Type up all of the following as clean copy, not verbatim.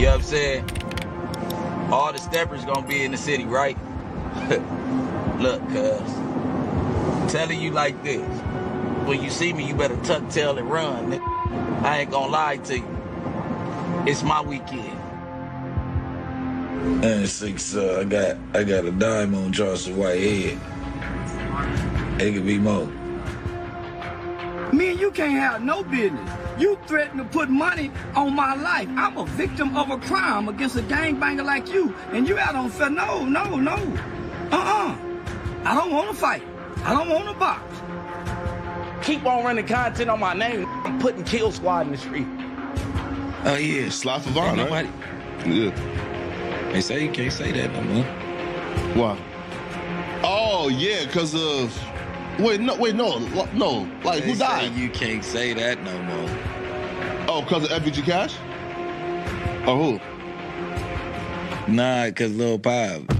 You know what I'm saying? All the steppers gonna be in the city, right? Look, cuz, I'm telling you like this. When you see me, you better tuck tail and run, nigga. I ain't gonna lie to you. It's my weekend. And six, I got a dime on Charleston Whitehead. It could be more. Me and you can't have no business. You threaten to put money on my life. I'm a victim of a crime against a gangbanger like you, and you out on fair. No. I don't want to fight. I don't want to box. Keep on running content on my name. I'm putting Kill Squad in the street. Oh yeah, Slide for Vaughn, right? Yeah. They say you can't say that no more. Why? Oh yeah, because of. Wait, no. Like, who died? You can't say that no more. Oh, because of FBG Cash? Or who? Nah, because Lul Pab.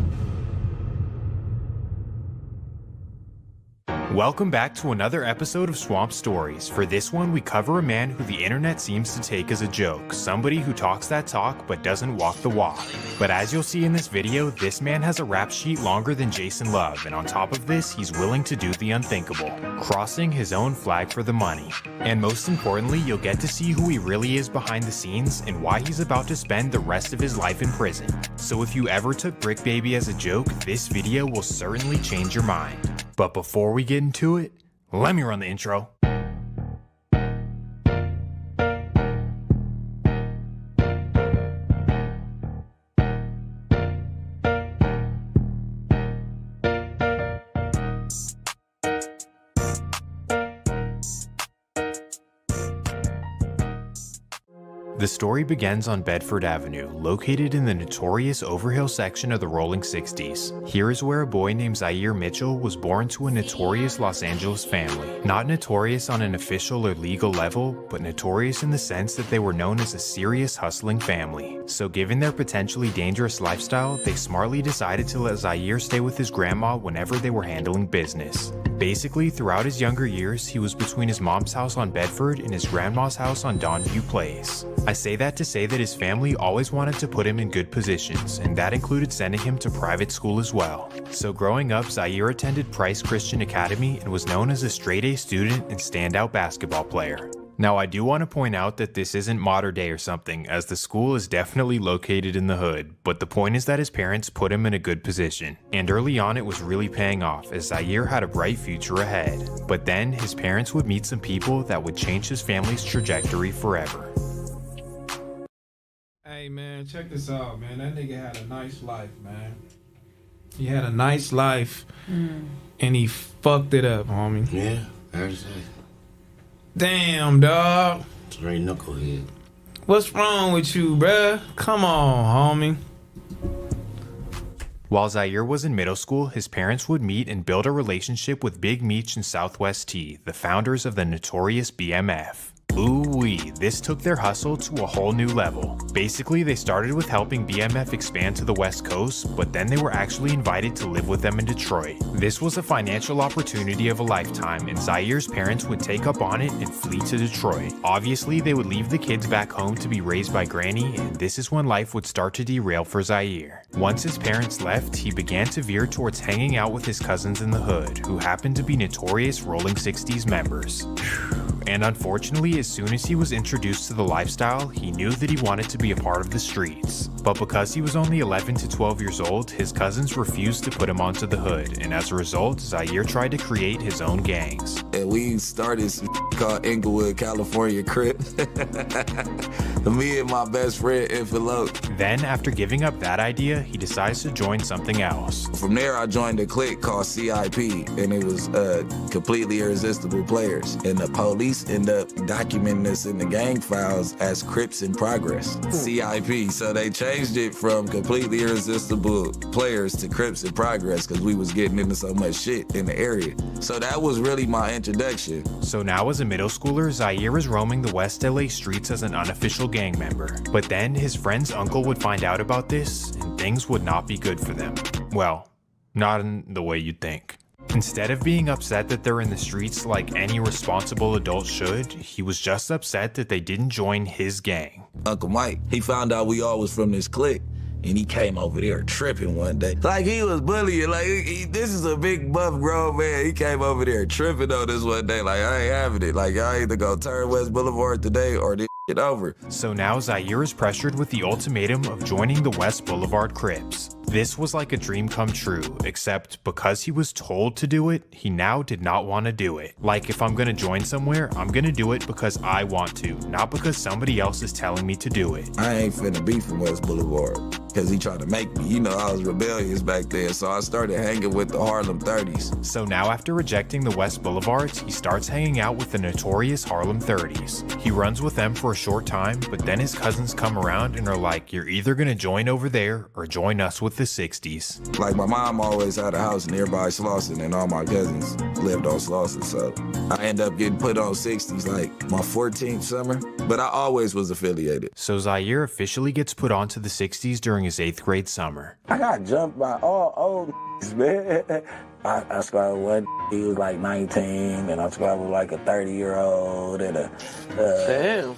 Welcome back to another episode of Swamp Stories. For this one, we cover a man who the internet seems to take as a joke, somebody who talks that talk but doesn't walk the walk. But as you'll see in this video, this man has a rap sheet longer than Jason Love, and on top of this, he's willing to do the unthinkable, crossing his own flag for the money. And most importantly, you'll get to see who he really is behind the scenes and why he's about to spend the rest of his life in prison. So if you ever took Bricc Baby as a joke, this video will certainly change your mind. But before we get into it, let me run the intro. The story begins on Bedford Avenue, located in the notorious Overhill section of the Rolling 60s. Here is where a boy named Zaire Mitchell was born to a notorious Los Angeles family. Not notorious on an official or legal level, but notorious in the sense that they were known as a serious hustling family. So given their potentially dangerous lifestyle, they smartly decided to let Zaire stay with his grandma whenever they were handling business. Basically, throughout his younger years, he was between his mom's house on Bedford and his grandma's house on Donview Place. I say that to say that his family always wanted to put him in good positions, and that included sending him to private school as well. So growing up, Zaire attended Price Christian Academy and was known as a straight-A student and standout basketball player. Now I do want to point out that this isn't modern day or something, as the school is definitely located in the hood, but the point is that his parents put him in a good position. And early on it was really paying off, as Zaire had a bright future ahead. But then, his parents would meet some people that would change his family's trajectory forever. Hey man, check this out, man. That nigga had a nice life, man. He had a nice life, and he fucked it up, homie. Yeah, that's it. Damn, dog. Straight knucklehead. What's wrong with you, bruh? Come on, homie. While Zaire was in middle school, his parents would meet and build a relationship with Big Meech and Southwest T, the founders of the notorious BMF. Ooh-wee, this took their hustle to a whole new level. Basically, they started with helping BMF expand to the West Coast, but then they were actually invited to live with them in Detroit. This was a financial opportunity of a lifetime, and Zaire's parents would take up on it and flee to Detroit. Obviously, they would leave the kids back home to be raised by Granny, and this is when life would start to derail for Zaire. Once his parents left, he began to veer towards hanging out with his cousins in the hood, who happened to be notorious Rolling 60s members. And unfortunately, as soon as he was introduced to the lifestyle, he knew that he wanted to be a part of the streets. But because he was only 11 to 12 years old, his cousins refused to put him onto the hood, and as a result, Zaire tried to create his own gangs. And we started some called Inglewood, California Crip. Me and my best friend, Envelope. Then, after giving up that idea, he decides to join something else. From there, I joined a clique called CIP, and it was completely irresistible players. And the police end up documenting us in the gang files as Crips in Progress, CIP. So they changed it from completely irresistible players to Crips in Progress because we was getting into so much shit in the area. So that was really my introduction. So now as a middle schooler, Zaire is roaming the West LA streets as an unofficial gang member. But then his friend's uncle would find out about this, and things would not be good for them. Well, not in the way you'd think. Instead of being upset that they're in the streets like any responsible adult should, he was just upset that they didn't join his gang. Uncle Mike, he found out we all was from this clique, and he came over there tripping one day. Like he was bullying, like this is a big buff grown man. He came over there tripping on this one day, like I ain't having it. Like y'all either go turn West Boulevard today or this shit over. So now Zaire is pressured with the ultimatum of joining the West Boulevard Crips. This was like a dream come true, except because he was told to do it, he now did not want to do it. Like if I'm gonna join somewhere, I'm gonna do it because I want to, not because somebody else is telling me to do it. I ain't finna be from West Boulevard, cause he tried to make me. You know, I was rebellious back then, so I started hanging with the Harlem 30s. So now after rejecting the West Boulevards, he starts hanging out with the notorious Harlem 30s. He runs with them for a short time, but then his cousins come around and are like, you're either gonna join over there or join us with the 60s. Like my mom always had a house nearby Slauson, and all my cousins lived on Slauson, so I ended up getting put on 60s like my 14th summer, but I always was affiliated. So Zaire officially gets put onto the 60s during his 8th grade summer. I got jumped by all old man. I squad with one, he was like 19, and I squad with like a 30-year-old and a... Damn.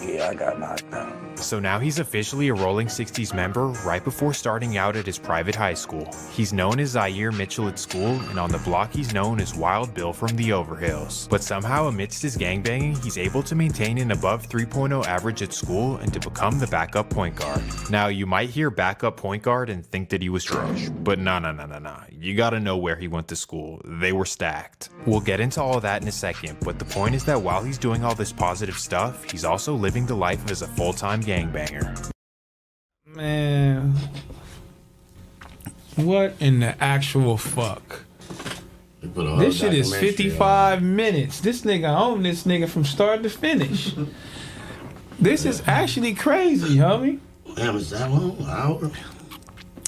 Yeah, I got knocked out. So now he's officially a Rolling 60s member right before starting out at his private high school. He's known as Zaire Mitchell at school, and on the block he's known as Wild Bill from the Overhills. But somehow amidst his gangbanging, he's able to maintain an above 3.0 average at school and to become the backup point guard. Now you might hear backup point guard and think that he was trash, but nah. You gotta know where he went to school. They were stacked. We'll get into all of that in a second, but the point is that while he's doing all this positive stuff, he's also living the life as a full-time gangbanger. Man, what in the actual fuck? This shit is 55 minutes. This nigga owned this nigga from start to finish. This is actually crazy, homie. Damn, is that long? An hour?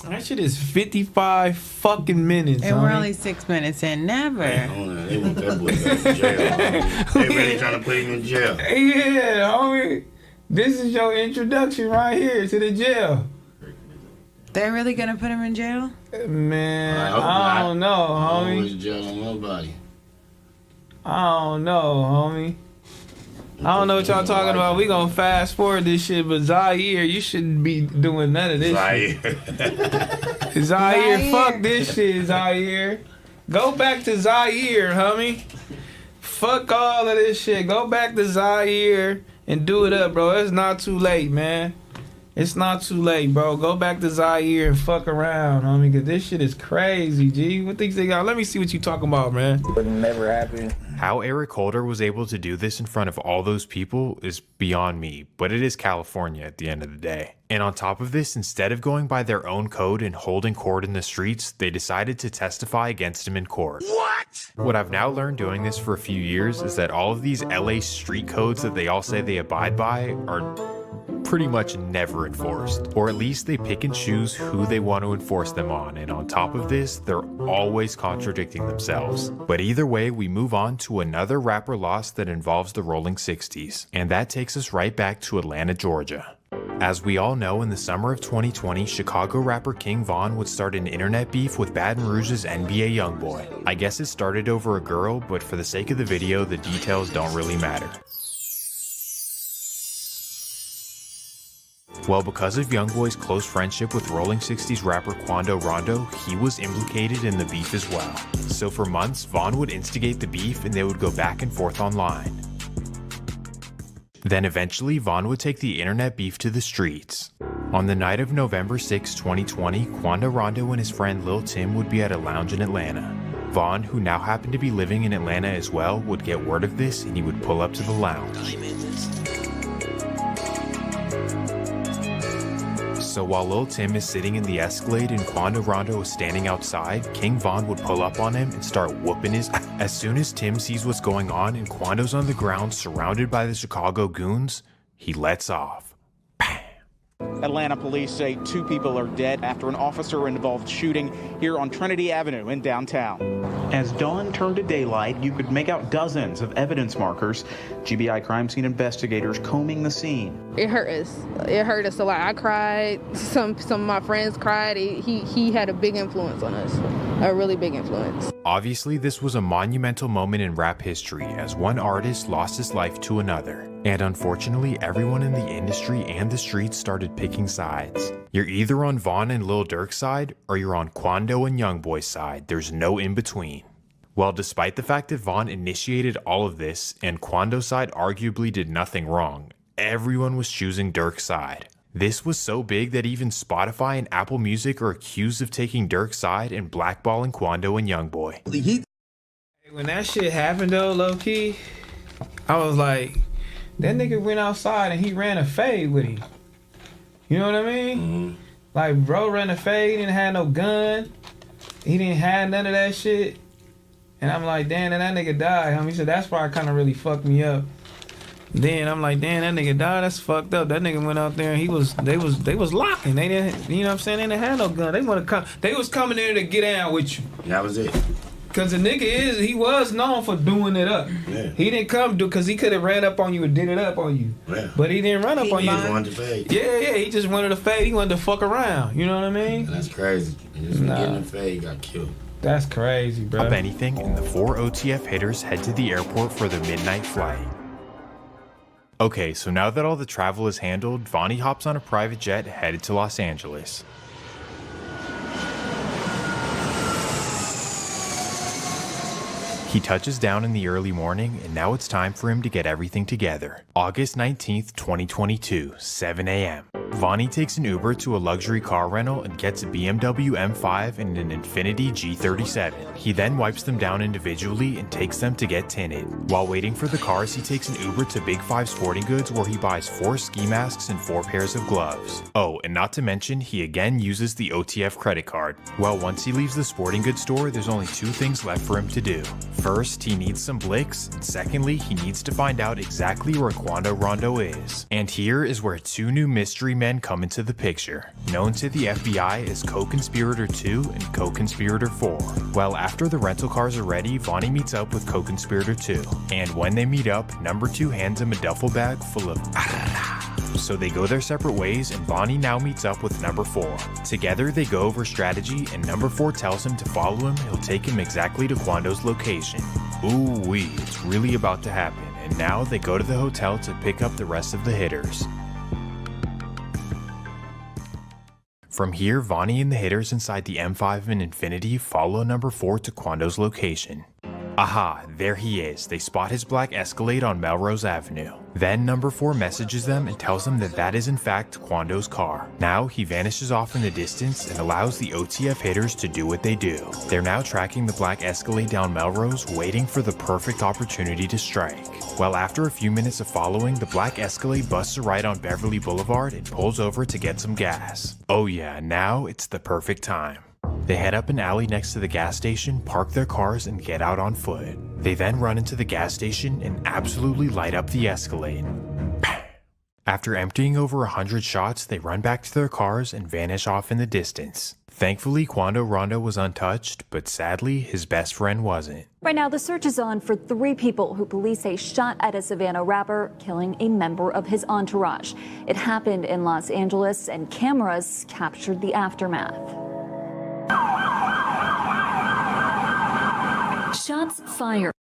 That shit is 55 fucking minutes. And we're only 6 minutes in. Never. They want that boy back in jail. Homie. They really trying to put him in jail. Yeah, homie. This is your introduction right here to the jail. They're really gonna put him in jail? Man, I don't know, homie. Always jail on nobody. I don't know, homie. I don't know what y'all talking about. We gonna fast forward this shit, but Zaire, you shouldn't be doing none of this shit. Zaire, fuck this shit, Zaire. Go back to Zaire, homie. Fuck all of this shit. Go back to Zaire and do it up, bro. It's not too late, man. It's not too late, bro. Go back to Zaire and fuck around, homie, cause this shit is crazy, G. What things they got? Let me see what you talking about, man. But it never happened. How Eric Holder was able to do this in front of all those people is beyond me, but it is California at the end of the day. And on top of this, instead of going by their own code and holding court in the streets, they decided to testify against him in court. What I've now learned doing this for a few years is that all of these LA street codes that they all say they abide by are pretty much never enforced, or at least they pick and choose who they want to enforce them on, and on top of this, they're always contradicting themselves. But either way, we move on to another rapper loss that involves the Rolling 60s, and that takes us right back to Atlanta, Georgia. As we all know, in the summer of 2020, Chicago rapper King Von would start an internet beef with Baton Rouge's NBA YoungBoy. I guess it started over a girl, but for the sake of the video, the details don't really matter. Well, because of YoungBoy's close friendship with Rolling 60s rapper Quando Rondo, he was implicated in the beef as well. So for months, Von would instigate the beef and they would go back and forth online. Then eventually, Von would take the internet beef to the streets. On the night of November 6, 2020, Quando Rondo and his friend Lil Tim would be at a lounge in Atlanta. Von, who now happened to be living in Atlanta as well, would get word of this and he would pull up to the lounge. So while Lil Tim is sitting in the Escalade and Quando Rondo is standing outside, King Von would pull up on him and start whooping his ass. As soon as Tim sees what's going on and Quando's on the ground surrounded by the Chicago goons, he lets off. Atlanta police say 2 people are dead after an officer-involved shooting here on Trinity Avenue in downtown. As dawn turned to daylight, you could make out dozens of evidence markers. GBI crime scene investigators combing the scene. It hurt us. It hurt us a lot. I cried. Some of my friends cried. He had a big influence on us, a really big influence. Obviously, this was a monumental moment in rap history as one artist lost his life to another. And unfortunately, everyone in the industry and the streets started picking sides. You're either on Von and Lil Durk's side, or you're on Quando and Youngboy's side. There's no in between. Well, despite the fact that Von initiated all of this, and Quando's side arguably did nothing wrong, everyone was choosing Durk's side. This was so big that even Spotify and Apple Music are accused of taking Durk's side and blackballing Quando and Youngboy. When that shit happened though, low-key, I was like, that nigga went outside and he ran a fade with him. You know what I mean? Mm-hmm. Like, bro ran a fade, he didn't have no gun. He didn't have none of that shit. And I'm like, damn, and that nigga died, homie. He said, that's why it kind of really fucked me up. Then I'm like, damn, that nigga died, that's fucked up. That nigga went out there and they was locking. They didn't, you know what I'm saying? They didn't have no gun. They was coming in to get down with you. That was it. Cause the nigga he was known for doing it up. Yeah. He didn't come cause he could have ran up on you and did it up on you. Yeah. But he didn't run up on you. He just wanted to fade. Yeah, he just wanted to fade. He wanted to fuck around. You know what I mean? That's crazy. He just getting a fade, he got killed. That's crazy, bro. Up anything, and the 4 OTF hitters head to the airport for the midnight flight. Okay, so now that all the travel is handled, Vonnie hops on a private jet headed to Los Angeles. He touches down in the early morning, and now it's time for him to get everything together. August 19th, 2022, 7 a.m. Vonnie takes an Uber to a luxury car rental and gets a BMW M5 and an Infiniti G37. He then wipes them down individually and takes them to get tinted. While waiting for the cars, he takes an Uber to Big 5 Sporting Goods where he buys 4 ski masks and 4 pairs of gloves. Oh, and not to mention, he again uses the OTF credit card. Well, once he leaves the sporting goods store, there's only 2 things left for him to do. First, he needs some Briccs, and secondly, he needs to find out exactly where Quando Rondo is. And here is where 2 new mystery men come into the picture, known to the FBI as Co-Conspirator 2 and Co-Conspirator 4. Well, after the rental cars are ready, Vonnie meets up with Co-Conspirator 2. And when they meet up, number 2 hands him a duffel bag full of so they go their separate ways, and Vonnie now meets up with number 4. Together they go over strategy, and number 4 tells him to follow him. He'll take him exactly to Quando's location. Ooh-wee, it's really about to happen, and now they go to the hotel to pick up the rest of the hitters. From here, Vonnie and the hitters inside the M5 and Infiniti follow number 4 to Quando's location. Aha, there he is. They spot his black Escalade on Melrose Avenue. Then number 4 messages them and tells them that that is in fact Quando's car. Now he vanishes off in the distance and allows the OTF hitters to do what they do. They're now tracking the black Escalade down Melrose, waiting for the perfect opportunity to strike. Well, after a few minutes of following, the black Escalade busts a right on Beverly Boulevard and pulls over to get some gas. Oh yeah, now it's the perfect time. They head up an alley next to the gas station, park their cars, and get out on foot. They then run into the gas station and absolutely light up the Escalade. After emptying over 100 shots, they run back to their cars and vanish off in the distance. Thankfully, Quando Rondo was untouched, but sadly, his best friend wasn't. Right now, the search is on for 3 people who police say shot at a Savannah rapper, killing a member of his entourage. It happened in Los Angeles, and cameras captured the aftermath. Shots fired.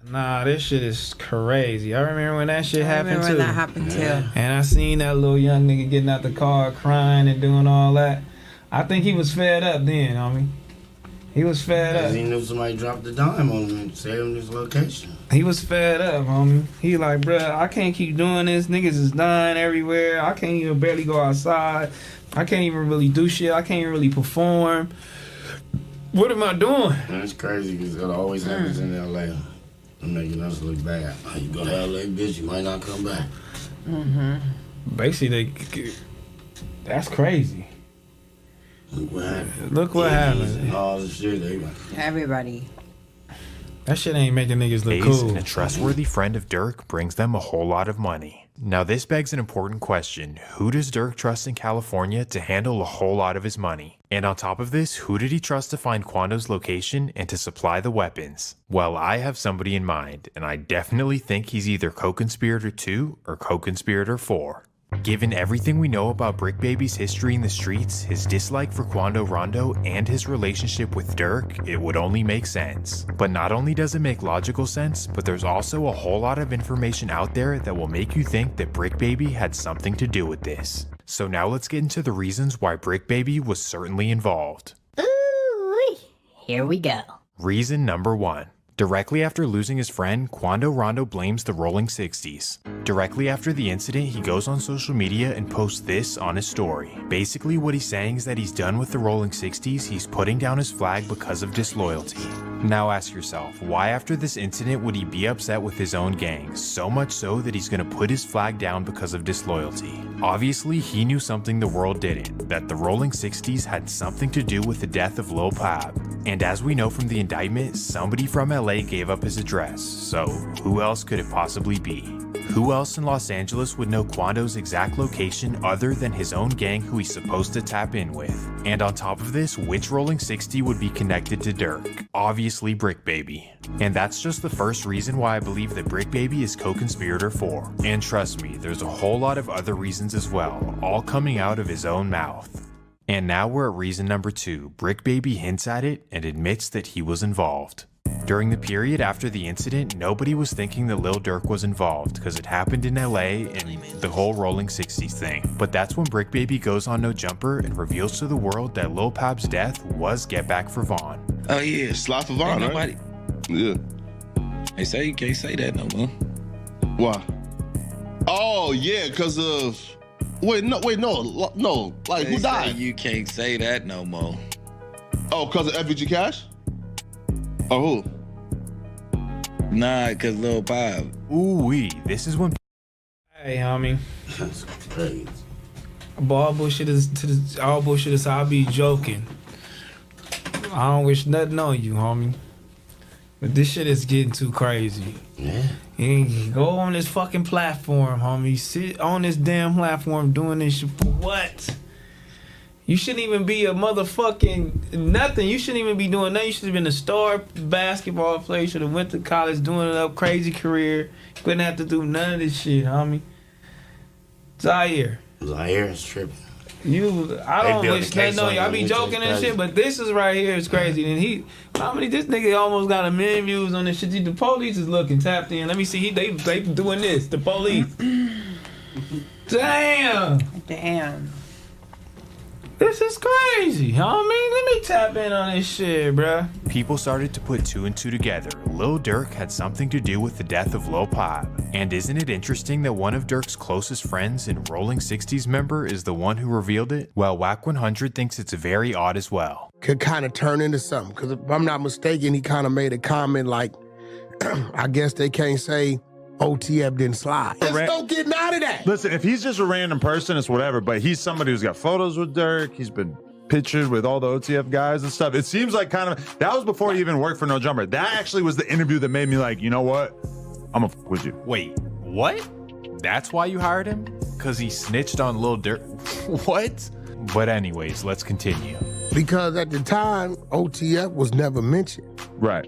Nah, this shit is crazy. I remember when that shit happened too. I remember when that happened too. And I seen that little young nigga getting out the car crying and doing all that. I think he was fed up then, homie. He was fed up. He knew somebody dropped the dime on him and saved him his location. He was fed up, homie. He like, bruh, I can't keep doing this. Niggas is dying everywhere. I can't even barely go outside. I can't even really do shit. I can't even really perform. What am I doing? That's crazy because it always happens in L.A. I'm making us look bad. You go to L.A., bitch, you might not come back. Mm-hmm. Basically, that's crazy. Look what happened. Look what happened. And all the shit Everybody. That shit ain't making niggas look Hayes, cool. and a trustworthy friend of Durk brings them a whole lot of money. Now this begs an important question. Who does Durk trust in California to handle a whole lot of his money? And on top of this, who did he trust to find Quando's location and to supply the weapons? Well, I have somebody in mind, and I definitely think he's either Co-Conspirator 2 or Co-Conspirator 4. Given everything we know about Bricc Baby's history in the streets, his dislike for Quando Rondo, and his relationship with Durk, it would only make sense. But not only does it make logical sense, but there's also a whole lot of information out there that will make you think that Bricc Baby had something to do with this. So now let's get into the reasons why Bricc Baby was certainly involved. Ooh, here we go. Reason number 1. Directly after losing his friend, Quando Rondo blames the Rolling 60s. Directly after the incident, he goes on social media and posts this on his story. Basically what he's saying is that he's done with the Rolling 60s, he's putting down his flag because of disloyalty. Now ask yourself, why after this incident would he be upset with his own gang, so much so that he's gonna put his flag down because of disloyalty? Obviously, he knew something the world didn't, that the Rolling 60s had something to do with the death of Lul Pab. And as we know from the indictment, somebody from LA gave up his address, so who else could it possibly be? Who else in Los Angeles would know Quando's exact location other than his own gang who he's supposed to tap in with? And on top of this, which Rolling 60 would be connected to Durk? Obviously Bricc Baby. And that's just the first reason why I believe that Bricc Baby is co-conspirator 4. And trust me, there's a whole lot of other reasons as well, all coming out of his own mouth. And now we're at reason number 2. Bricc Baby hints at it and admits that he was involved. During the period after the incident, nobody was thinking that Lil Durk was involved because it happened in LA and the whole Rolling 60s thing. But that's when Bricc Baby goes on No Jumper and reveals to the world that Lul Pab's death was get back for Vaughn. Oh yeah, Slide for Vaughn, right? Yeah. They say you can't say that no more. Why? Oh yeah, because of. Wait, no. Like, They who died? say you can't say that no more. Oh, because of FBG Cash? Or who? Nah, because Lul Pab. Ooh-wee, this is when... Hey, homie. That's crazy. All bullshit is I'll be joking. I don't wish nothing on you, homie. But this shit is getting too crazy. Yeah. You go on this fucking platform, homie. Sit on this damn platform doing this shit for what? You shouldn't even be a motherfucking nothing. You shouldn't even be doing nothing. You should have been a star basketball player. Should have went to college, doing it up, crazy career. You couldn't have to do none of this shit, homie. Zaire is tripping. I don't wish nothing on you. I be joking and shit, but this is right here is crazy. And this nigga almost got 1 million views on this shit. The police is looking tapped in. Let me see. They doing this. The police. Damn. This is crazy, homie. Let me tap in on this shit, bruh. People started to put 2 and 2 together. Lil Durk had something to do with the death of Lul Pab. And isn't it interesting that one of Durk's closest friends and Rolling 60s member is the one who revealed it? Well, Wack 100 thinks it's very odd as well. Could kind of turn into something, because if I'm not mistaken, he kind of made a comment like, I guess they can't say OTF didn't slide. There's no getting out of that. Listen, if he's just a random person, it's whatever, but he's somebody who's got photos with Durk. He's been pictured with all the OTF guys and stuff. It seems like that was before he even worked for No Jumper. That actually was the interview that made me like, you know what? I'm gonna fuck with you. Wait, what? That's why you hired him? Because he snitched on Lil Durk? What? But anyways, let's continue. Because at the time, OTF was never mentioned. Right.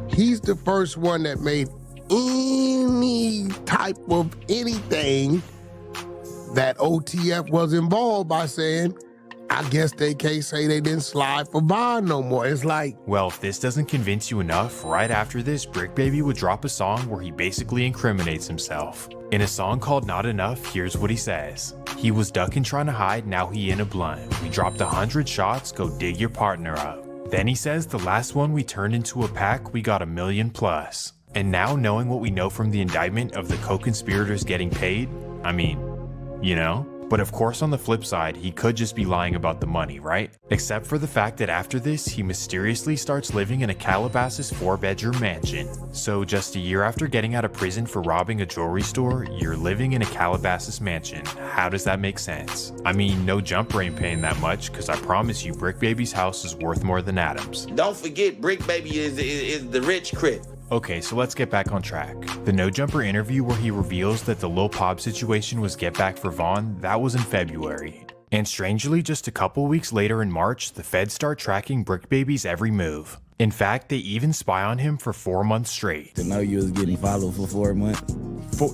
He's the first one that made any type of anything that OTF was involved by saying, I guess they can't say they didn't slide for Vaughn no more. It's like... Well, if this doesn't convince you enough, right after this, Bricc Baby would drop a song where he basically incriminates himself. In a song called Not Enough, here's what he says. He was ducking trying to hide, now he in a blunt. We dropped 100 shots, go dig your partner up. Then he says the last one we turned into a pack, we got 1 million plus. And now knowing what we know from the indictment of the co-conspirators getting paid, I mean, you know? But of course on the flip side, he could just be lying about the money, right? Except for the fact that after this, he mysteriously starts living in a Calabasas 4-bedroom mansion. So just a year after getting out of prison for robbing a jewelry store, you're living in a Calabasas mansion. How does that make sense? I mean, No Jumper ain't paying that much, because I promise you Bricc Baby's house is worth more than Adam's. Don't forget, Bricc Baby is the rich Crip. Okay, so let's get back on track. The No Jumper interview where he reveals that the Lul Pab situation was get back for Vaughn, that was in February. And strangely, just a couple weeks later in March, the feds start tracking Bricc Baby's every move. In fact, they even spy on him for 4 months straight. To know you was getting followed for 4 months.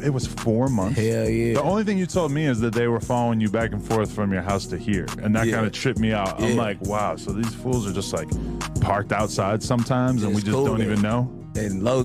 It was 4 months? Hell yeah. The only thing you told me is that they were following you back and forth from your house to here. And that kind of tripped me out. I'm like, wow, so these fools are just like parked outside sometimes and we just don't even know? And low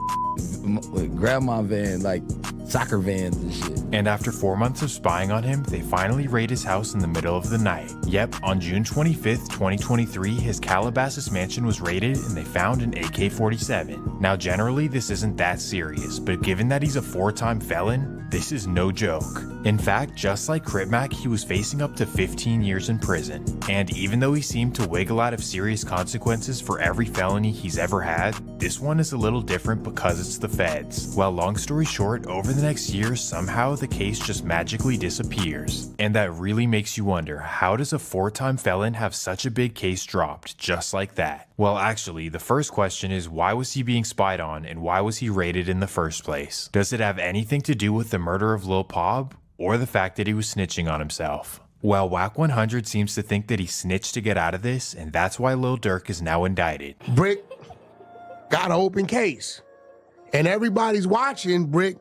with grandma van, like soccer vans and shit. And after 4 months of spying on him, they finally raid his house in the middle of the night. Yep, on June 25th, 2023, his Calabasas mansion was raided and they found an AK-47. Now generally this isn't that serious, but given that he's a 4-time felon, this is no joke. In fact, just like Crip Mac, he was facing up to 15 years in prison. And even though he seemed to wiggle out of serious consequences for every felony he's ever had, this one is a little different because it's the feds. Well, long story short, over the next year, somehow the case just magically disappears. And that really makes you wonder, how does a 4-time felon have such a big case dropped just like that? Well, actually, the first question is, why was he being spied on and why was he raided in the first place? Does it have anything to do with the murder of Lul Pab or the fact that he was snitching on himself? Well, Whack 100 seems to think that he snitched to get out of this, and that's why Lil Durk is now indicted. Bricc got an open case. And everybody's watching, Bricc.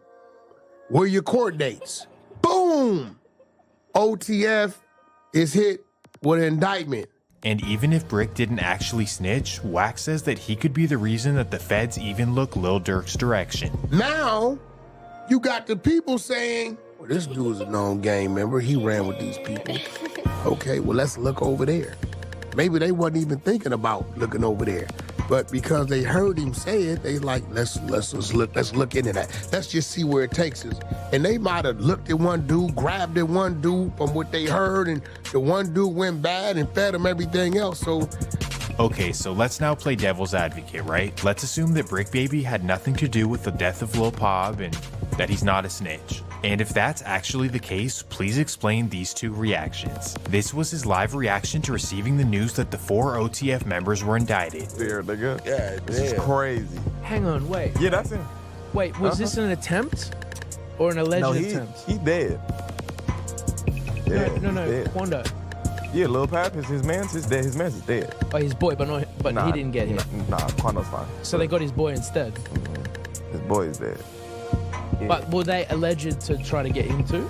Where are your court dates? Boom! OTF is hit with an indictment. And even if Bricc didn't actually snitch, Whack says that he could be the reason that the feds even look Lil Durk's direction. Now, you got the people saying, well, this dude's a known gang member. He ran with these people. Okay, well, let's look over there. Maybe they wasn't even thinking about looking over there. But because they heard him say it, they like, let's look into that. Let's just see where it takes us. And they might have looked at one dude, grabbed at one dude from what they heard, and the one dude went bad and fed him everything else. So okay, so let's now play devil's advocate, right? Let's assume that Bricc Baby had nothing to do with the death of Lul Pab and that he's not a snitch. And if that's actually the case, please explain these two reactions. This was his live reaction to receiving the news that the 4 OTF members were indicted. There, nigga. Yeah, this is crazy. Hang on, wait. Yeah, that's him. Wait, was this an attempt or an alleged attempt? He dead. Yeah, no, dead. Quando. Yeah, Lul Pab, his man's dead. His man's is dead. Oh, his boy, but he didn't get him. Nah, Quando's fine. So they got his boy instead. His boy is dead. Yeah. But were they alleged to try to get him too?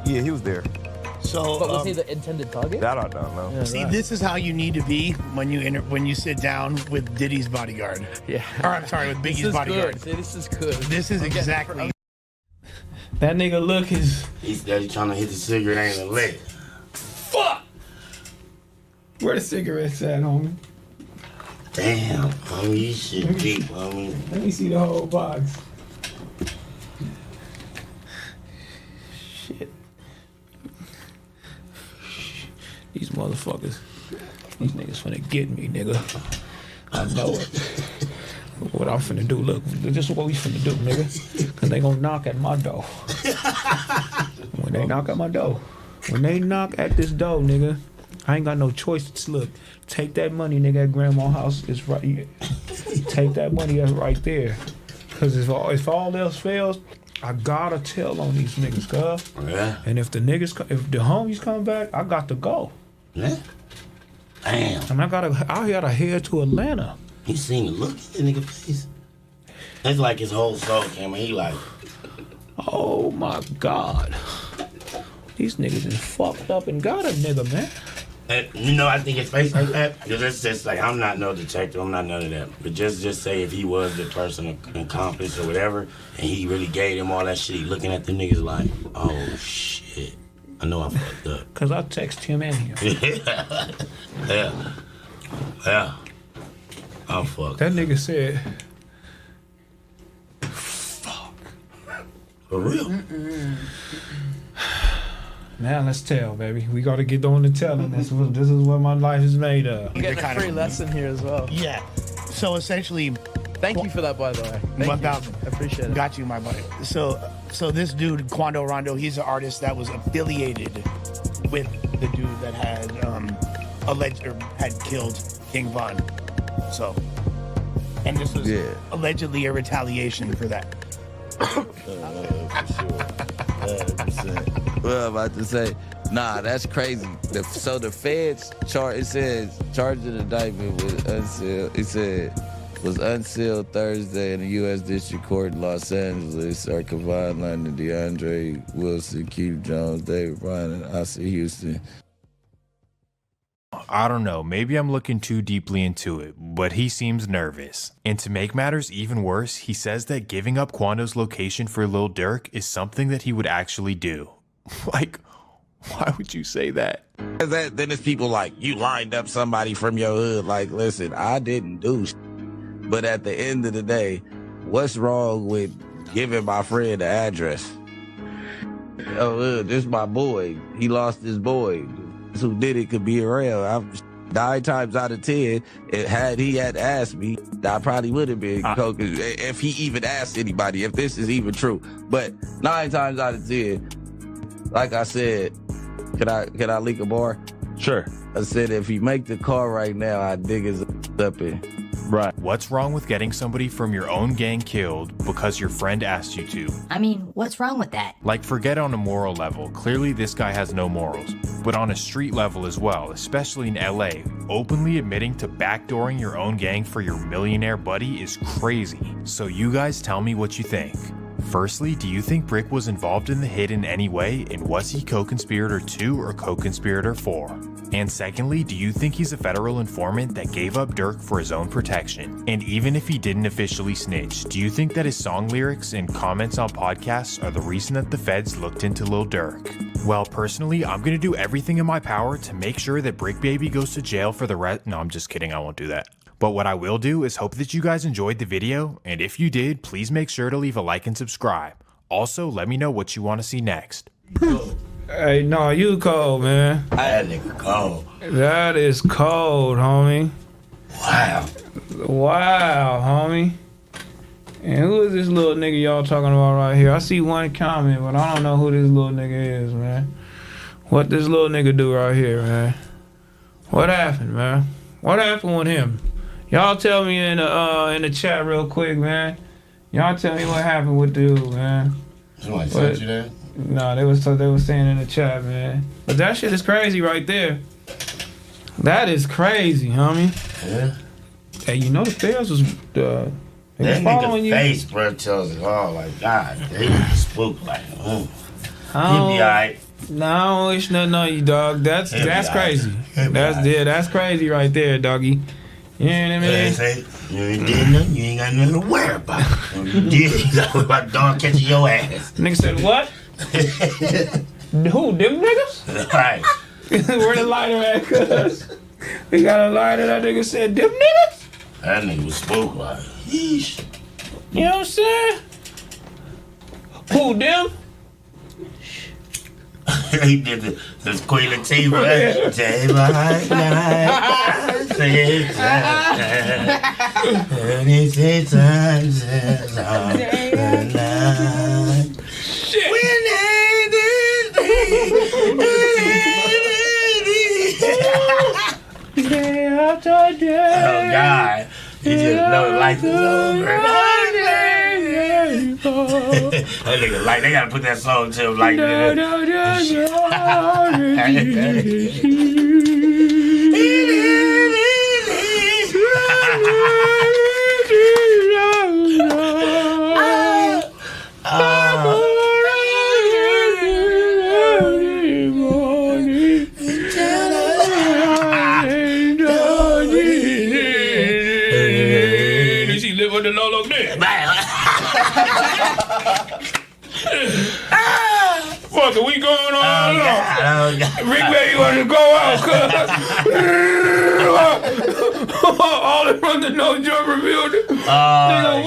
Yeah, he was there. So, but was he the intended target? That I don't know. Yeah, see, this is how you need to be when you sit down with Diddy's bodyguard. Yeah. Or I'm sorry, with Biggie's bodyguard. Good. See, this is good. This is exactly. That nigga look is. He's steady trying to hit the cigarette ain't a lick. Fuck! Where the cigarettes at, homie? Damn, homie, you shit deep, homie. Let me see the whole box. Shit. These motherfuckers. These niggas finna get me, nigga. I know it. What I'm finna do, look, this is what we finna do, nigga. Cause they gonna knock at my door. When they knock at my door. When they knock at this door, nigga, I ain't got no choice. Look, take that money, nigga, at grandma's house. It's right here. Take that money that's right there. Cause if all else fails, I gotta tell on these niggas, cuz. Yeah. And if the homies come back, I got to go. Yeah. Damn. And I gotta head to Atlanta. You seen the look at the nigga face? That's like his whole soul came and he like, oh my God. These niggas is fucked up and got a nigga, man. You know, I think his face like that, because it's just like, I'm not no detective, I'm not none of that. But just say if he was the person, accomplice or whatever, and he really gave him all that shit, he looking at the niggas like, oh shit, I know I fucked up. Cause I text him and him. Yeah. I'm fucked. That nigga said, fuck. For real? Now let's tell, baby. We gotta get on to telling. This is what my life is made of. You get a free lesson here as well. Yeah. So essentially, thank you for that, by the way. 1,000. I appreciate it. Got you, my buddy. So this dude, Quando Rondo, he's an artist that was affiliated with the dude that had had killed King Von. So, and this was allegedly a retaliation for that. For sure. 100%. Well, I'm about to say, Nah, that's crazy. So the feds it says charged in indictment was unsealed. It said was unsealed Thursday in the U.S. District Court in Los Angeles. Are Kevon London, DeAndre Wilson, Keith Jones, David Bryan, and Ossie Houston. I don't know, maybe I'm looking too deeply into it, but he seems nervous. And to make matters even worse, he says that giving up Quando's location for Lil Durk is something that he would actually do. Like, why would you say that? Then it's people like, you lined up somebody from your hood. Like, listen, I didn't do shit. But at the end of the day, what's wrong with giving my friend the address? Oh, this is my boy. He lost his boy. Who did it could be around. 9 times out of 10, had he asked me, I probably would have been if he even asked anybody, if this is even true. But 9 times out of 10, like I said, can I leak a bar? Sure. I said if he make the call right now, I dig his up in. Right. What's wrong with getting somebody from your own gang killed because your friend asked you to? I mean, what's wrong with that? Like, forget on a moral level. Clearly, this guy has no morals. But on a street level as well, especially in LA, openly admitting to backdooring your own gang for your millionaire buddy is crazy. So you guys tell me what you think. Firstly, do you think Bricc was involved in the hit in any way, and was he co-conspirator 2 or co-conspirator 4? And secondly, do you think he's a federal informant that gave up Durk for his own protection? And even if he didn't officially snitch, do you think that his song lyrics and comments on podcasts are the reason that the feds looked into Lil Durk? Well, personally, I'm gonna do everything in my power to make sure that Bricc Baby goes to jail for the rest. No, I'm just kidding, I won't do that. But what I will do is hope that you guys enjoyed the video, and if you did, please make sure to leave a like and subscribe. Also, let me know what you want to see next. Hey, no, you cold, man. That nigga cold. That is cold, homie. Wow. Wow, homie. And who is this little nigga y'all talking about right here? I see one comment, but I don't know who this little nigga is, man. What this little nigga do right here, man? What happened, man? What happened with him? Y'all tell me in the chat real quick, man. Y'all tell me what happened with dude, man. Somebody sent you that? No, they was saying in the chat, man. But that shit is crazy right there. That is crazy, homie. Yeah. Hey, you know the feds was that following nigga you. face, bro, tells it all. Like, God, he spooked like, He'll be alright. No, I don't wish nothing on you, dog. That's crazy. That's crazy right there, doggy. You know what I mean? You ain't did nothing. You ain't got nothing to worry about. You did. You got to worry about dog catching your ass. Nigga said what? Who? Them niggas? Right. Where the lighter at? Cuz we got a lighter. That nigga said them niggas. That nigga was spooked like, yeesh. You know what I'm saying? Who them? He did the Queen Latifah. Day by night, 36 times as long as night. Shit. Day after day. Oh God. He just know life is over. That nigga like they gotta put that song to him like Does he live with the Lolo there? Fuck it, we going on. Bricc Baby want to go out, cuz. All in front of the No Jumper building. Nigga,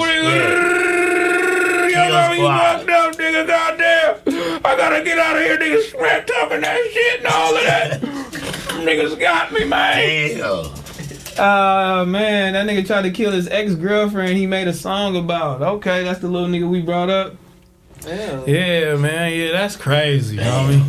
y'all know you locked up, nigga, goddamn. I gotta get out of here, niggas smacked up and that shit and all of that. Niggas got me, man. Man, that nigga tried to kill his ex-girlfriend he made a song about. Okay, that's the little nigga we brought up. Yeah, man. Yeah, that's crazy, homie.